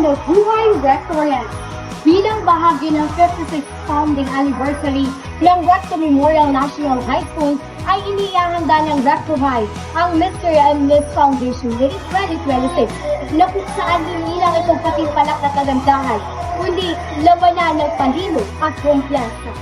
Binubuhay Restaurant. Bilang bahagi ng 56th founding anniversary ng Recto Memorial National High School, ay inihahanda ng Recto High ang Mr. and Miss Foundation Day 2026 na kung saan hindi lang itong patimpalak na kagandahan, kundi labanan ng panilo at kumpiyansa.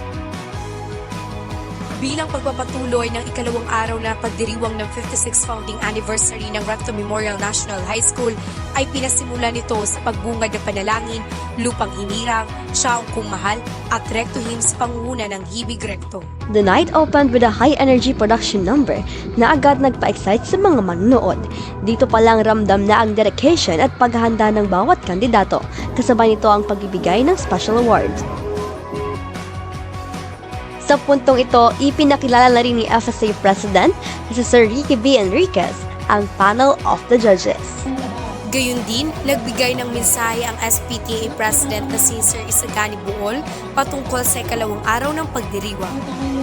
Bilang pagpapatuloy ng ikalawang araw na pagdiriwang ng 56th founding anniversary ng Recto Memorial National High School ay pinasimula nito sa pagbungad ng panalangin, lupang hinirang, siyaong kung mahal at Recto hymns sa pangunguna ng Hibig Recto. The night opened with a high-energy production number na agad nagpa-excite sa mga manonood. Dito pa lang ramdam na ang dedication at paghahanda ng bawat kandidato. Kasabay nito ang pagbibigay ng special awards. Sa puntong ito, ipinakilala na rin ni FSA President na si Sir Ricky B. Enriquez ang panel of the judges. Gayun din, nagbigay ng mensahe ang SPTA President na si Sir Isagani Buol patungkol sa ikalawang araw ng pagdiriwang.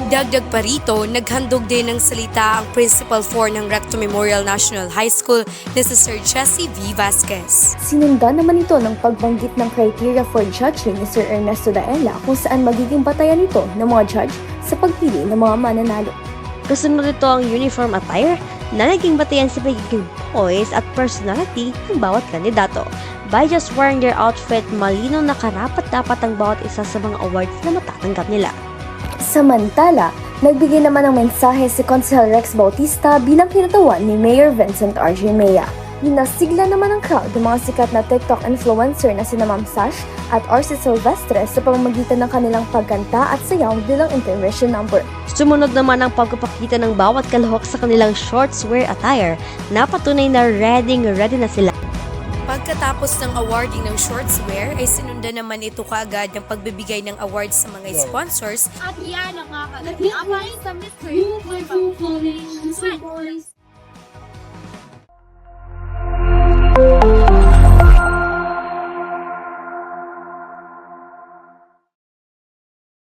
Dagdag pa rito, naghandog din ng salita ang Principal 4 ng Recto Memorial National High School na si Sir Jesse V. Vasquez. Sinundan naman ito ng pagbanggit ng criteria for judging ni Sir Ernesto Daela kung saan magiging batayan ito ng mga judge sa pagpili ng mga mananalo. Kasunod ito ang uniform attire na naging batayan sa pagiging poise at personality ng bawat kandidato. By just wearing their outfit, malinaw na karapat-dapat ang bawat isa sa mga awards na matatanggap nila. Samantala, nagbigay naman ng mensahe si Consejero Rex Bautista bilang kinatawan ni Mayor Vincent R.J. Mea. Ninasigla naman ang crowd ng mga sikat na TikTok influencer na sina Ma'am Sash at RC Silvestre sa pamamagitan ng kanilang pagkanta at sayaw bilang intermission number. Sumunod naman ang pagpapakita ng bawat kalahok sa kanilang shortswear attire na patunay na ready na sila. Pagkatapos ng awarding ng shortswear, ay sinundan naman ito kaagad ng pagbibigay ng awards sa mga sponsors. At yan ang nakakagandang sa Mr.